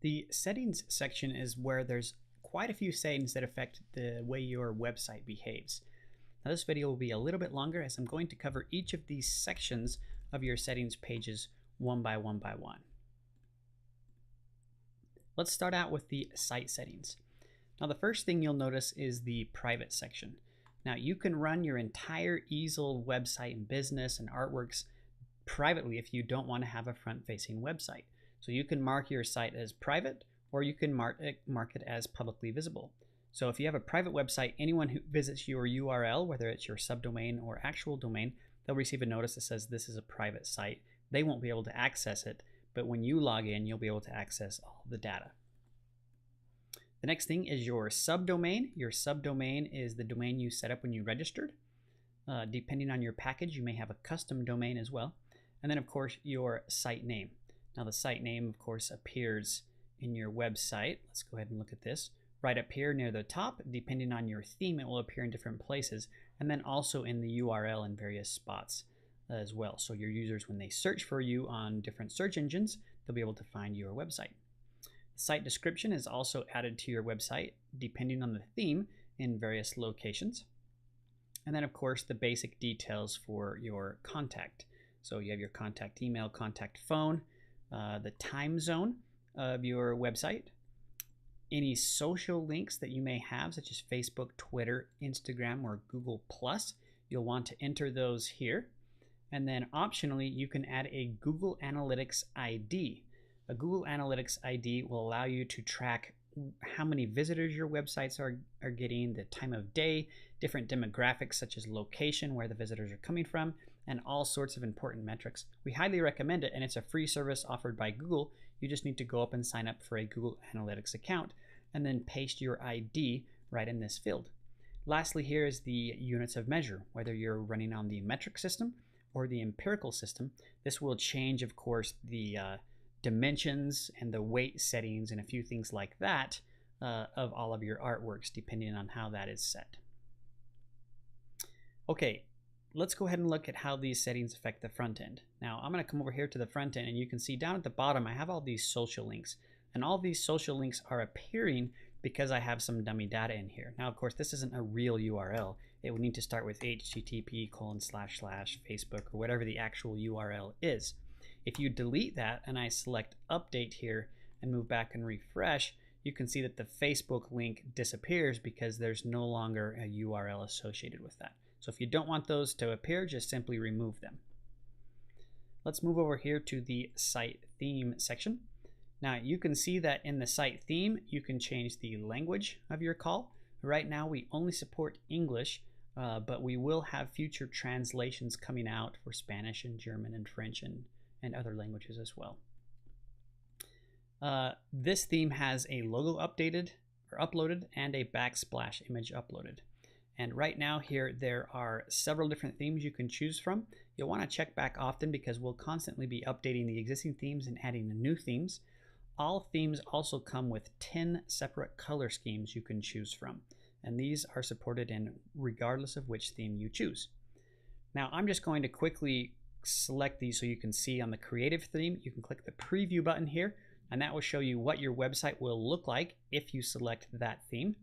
The settings section is where there's quite a few settings that affect the way your website behaves. Now this video will be a little bit longer as I'm going to cover each of these sections of your settings pages one by one. Let's start out with the site settings. Now the first thing you'll notice is the private section. Now you can run your entire EZZL website and business and artworks privately if you don't want to have a front-facing website. So you can mark your site as private, or you can mark it as publicly visible. So if you have a private website, anyone who visits your URL, whether it's your subdomain or actual domain, they'll receive a notice that says this is a private site. They won't be able to access it, but when you log in, you'll be able to access all the data. The next thing is your subdomain. Your subdomain is the domain you set up when you registered. Depending on your package, you may have a custom domain as well. And then of course your site name. Now the site name of course appears in your website. Let's go ahead and look at this. Right up here near the top, depending on your theme, it will appear in different places, and then also in the URL in various spots as well. So your users, when they search for you on different search engines, they'll be able to find your website. Site description is also added to your website depending on the theme in various locations. And then of course the basic details for your contact. So you have your contact email, contact phone, the time zone of your website, any social links that you may have such as Facebook, Twitter, Instagram, or Google+. You'll want to enter those here. And then optionally you can add a Google Analytics ID. A Google Analytics ID will allow you to track how many visitors your websites are getting, the time of day, different demographics such as location, where the visitors are coming from, and all sorts of important metrics. We highly recommend it, and it's a free service offered by Google. You just need to go up and sign up for a Google Analytics account and then paste your ID right in this field. Lastly, here is the units of measure, whether you're running on the metric system or the empirical system. This will change, of course, the dimensions and the weight settings and a few things like that of all of your artworks, depending on how that is set. Okay, let's go ahead and look at how these settings affect the front end. Now I'm going to come over here to the front end, and you can see down at the bottom I have all these social links, and all these social links are appearing because I have some dummy data in here. Now of course this isn't a real URL. It would need to start with http:// Facebook or whatever the actual URL is. If you delete that and I select update here and move back and refresh, you can see that the Facebook link disappears because there's no longer a URL associated with that. So if you don't want those to appear, just simply remove them. Let's move over here to the site theme section. Now you can see that in the site theme, you can change the language of your call. Right now we only support English, but we will have future translations coming out for Spanish and German and French and other languages as well. This theme has a logo updated or uploaded and a backsplash image uploaded. And right now here there are several different themes you can choose from. You'll want to check back often because we'll constantly be updating the existing themes and adding the new themes. All themes also come with 10 separate color schemes you can choose from, and these are supported in regardless of which theme you choose. Now I'm just going to quickly select these so you can see on the creative theme. You can click the preview button here, and that will show you what your website will look like if you select that theme.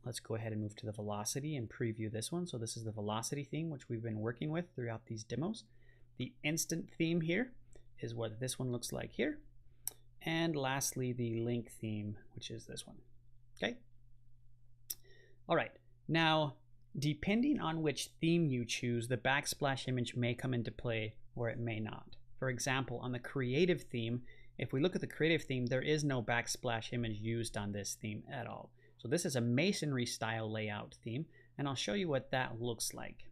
Let's go ahead and move to the velocity and preview this one. So this is the velocity theme, which we've been working with throughout these demos. The instant theme here is what this one looks like here. And lastly, the link theme, which is this one. Okay. All right. Now, depending on which theme you choose, the backsplash image may come into play or it may not. For example, on the creative theme, if we look at the creative theme, there is no backsplash image used on this theme at all. So this is a masonry style layout theme, and I'll show you what that looks like.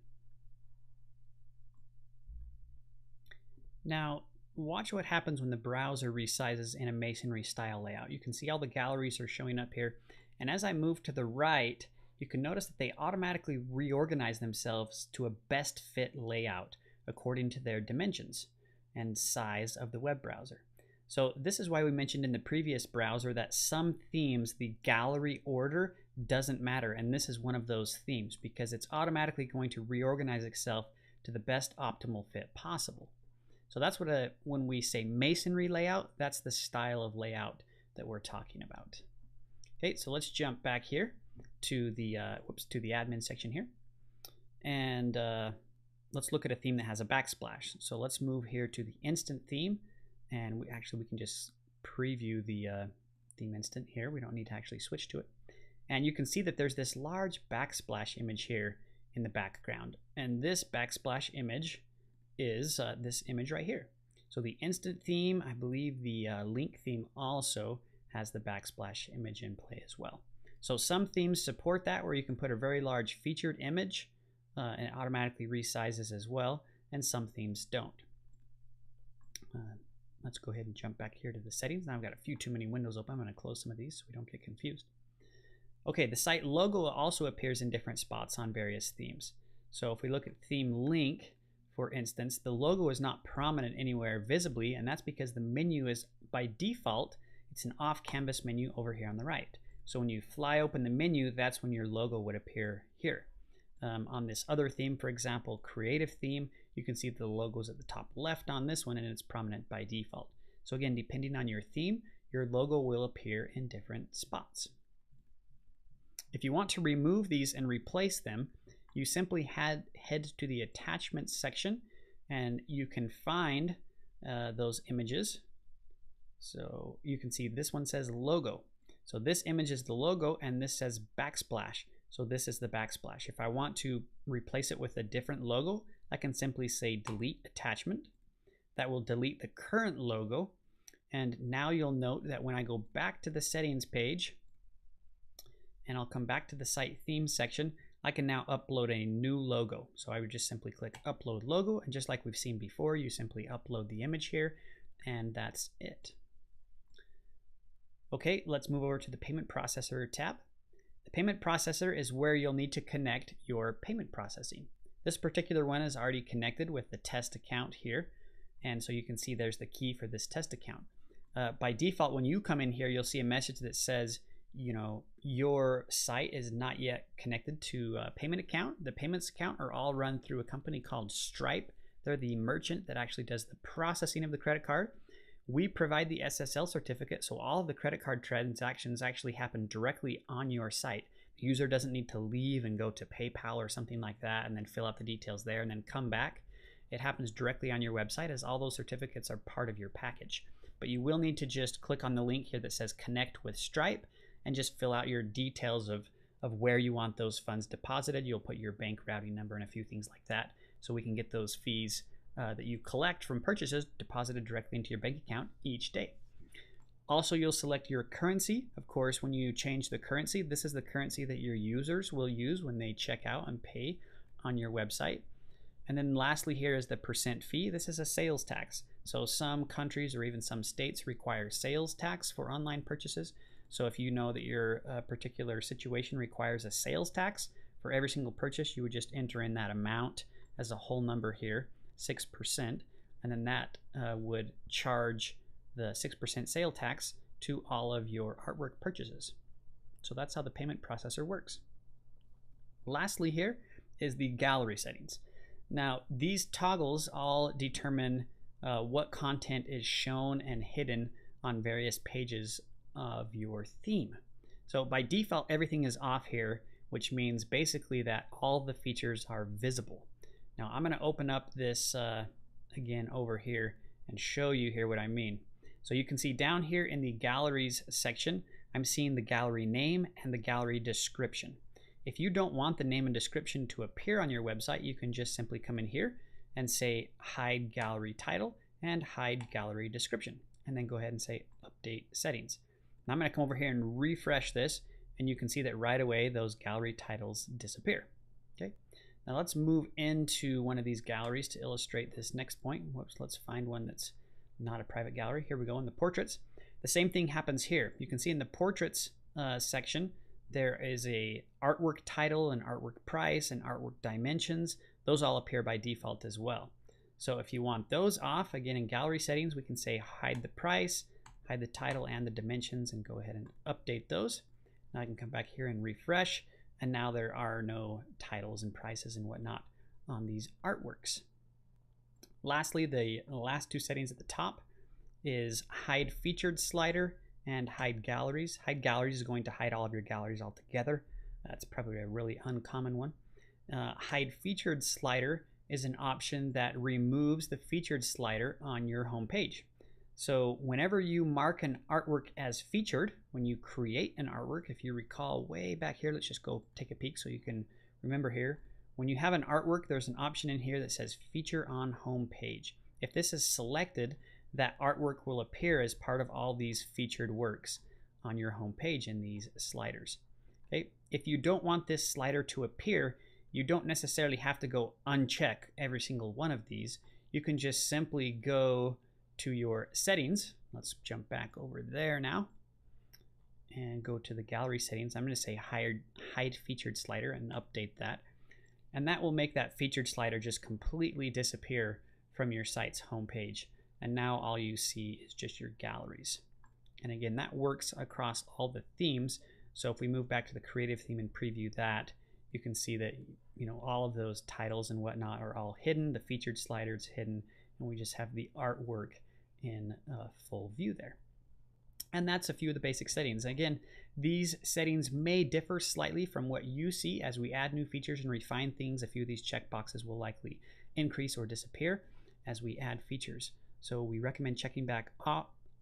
Now, watch what happens when the browser resizes in a masonry style layout. You can see all the galleries are showing up here, and as I move to the right, you can notice that they automatically reorganize themselves to a best fit layout according to their dimensions and size of the web browser. So this is why we mentioned in the previous browser that some themes, the gallery order doesn't matter, and this is one of those themes because it's automatically going to reorganize itself to the best optimal fit possible. So that's what when we say masonry layout, that's the style of layout that we're talking about. Okay, so let's jump back here to the to the admin section here, and let's look at a theme that has a backsplash. So let's move here to the instant theme, and we can just preview the theme instant here. We don't need to actually switch to it. And you can see that there's this large backsplash image here in the background. And this backsplash image is this image right here. So the instant theme, I believe the link theme also has the backsplash image in play as well. So some themes support that, where you can put a very large featured image and it automatically resizes as well, and some themes don't. Let's go ahead and jump back here to the settings. Now I've got a few too many windows open. I'm going to close some of these so we don't get confused. Okay, the site logo also appears in different spots on various themes. So if we look at theme link, for instance, the logo is not prominent anywhere visibly, and that's because the menu is, by default, it's an off-canvas menu over here on the right. So when you fly open the menu, that's when your logo would appear here. On this other theme, for example, creative theme, you can see the logo is at the top left on this one, and it's prominent by default. So again, depending on your theme, your logo will appear in different spots. If you want to remove these and replace them, you simply head to the attachments section, and you can find those images. So you can see this one says logo. So this image is the logo, and this says backsplash. So this is the backsplash. If I want to replace it with a different logo, I can simply say delete attachment. That will delete the current logo. And now you'll note that when I go back to the settings page, and I'll come back to the site theme section, I can now upload a new logo. So I would just simply click upload logo, and just like we've seen before, you simply upload the image here, and that's it. Okay, let's move over to the payment processor tab. The payment processor is where you'll need to connect your payment processing. This particular one is already connected with the test account here, and so you can see there's the key for this test account. By default, when you come in here, you'll see a message that says, you know, your site is not yet connected to a payment account. The payments account are all run through a company called Stripe. They're the merchant that actually does the processing of the credit card. We provide the SSL certificate, so all of the credit card transactions actually happen directly on your site. The user doesn't need to leave and go to PayPal or something like that and then fill out the details there and then come back. It happens directly on your website, as all those certificates are part of your package. But you will need to just click on the link here that says connect with Stripe and just fill out your details of where you want those funds deposited. You'll put your bank routing number and a few things like that, so we can get those fees that you collect from purchases deposited directly into your bank account each day. Also, you'll select your currency. Of course, when you change the currency, this is the currency that your users will use when they check out and pay on your website. And then lastly here is the percent fee. This is a sales tax. So some countries or even some states require sales tax for online purchases. So if you know that your particular situation requires a sales tax for every single purchase, you would just enter in that amount as a whole number here, 6%, and then that would charge the 6% sale tax to all of your artwork purchases. So that's how the payment processor works. Lastly here is the gallery settings. Now these toggles all determine what content is shown and hidden on various pages of your theme. So by default, everything is off here, which means basically that all the features are visible. Now I'm going to open up this again over here and show you here what I mean. So you can see down here in the galleries section, I'm seeing the gallery name and the gallery description. If you don't want the name and description to appear on your website, you can just simply come in here and say hide gallery title and hide gallery description, and then go ahead and say update settings. Now I'm going to come over here and refresh this, and you can see that right away those gallery titles disappear. Okay. Now let's move into one of these galleries to illustrate this next point. Whoops, let's find one that's not a private gallery. Here we go in the portraits. The same thing happens here. You can see in the portraits section, there is a artwork title, an artwork price, and artwork dimensions. Those all appear by default as well. So if you want those off, again in gallery settings, we can say hide the price, hide the title and the dimensions, and go ahead and update those. Now I can come back here and refresh, and now there are no titles and prices and whatnot on these artworks. Lastly, the last two settings at the top is hide featured slider and hide galleries. Hide galleries is going to hide all of your galleries altogether. That's probably a really uncommon one. Hide featured slider is an option that removes the featured slider on your home page. So whenever you mark an artwork as featured, when you create an artwork, if you recall way back here, let's just go take a peek so you can remember here. When you have an artwork, there's an option in here that says feature on home page. If this is selected, that artwork will appear as part of all these featured works on your home page in these sliders. Okay? If you don't want this slider to appear, you don't necessarily have to go uncheck every single one of these. You can just simply go to your settings. Let's jump back over there now and go to the gallery settings. I'm going to say hide featured slider and update that. And that will make that featured slider just completely disappear from your site's homepage. And now all you see is just your galleries. And again, that works across all the themes. So if we move back to the creative theme and preview that, you can see that, you know, all of those titles and whatnot are all hidden. The featured slider is hidden, and we just have the artwork in full view there. And that's a few of the basic settings. Again, these settings may differ slightly from what you see as we add new features and refine things. A few of these checkboxes will likely increase or disappear as we add features. So we recommend checking back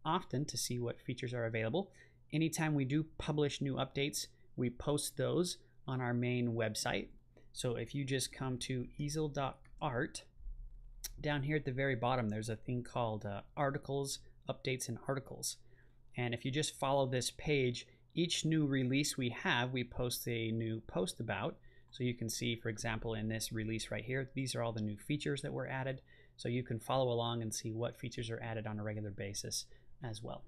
often to see what features are available. Anytime we do publish new updates, we post those on our main website. So if you just come to EZZL.art, down here at the very bottom, there's a thing called articles, updates, and articles. And if you just follow this page, each new release we have, we post a new post about. So you can see, for example, in this release right here, these are all the new features that were added. So you can follow along and see what features are added on a regular basis as well.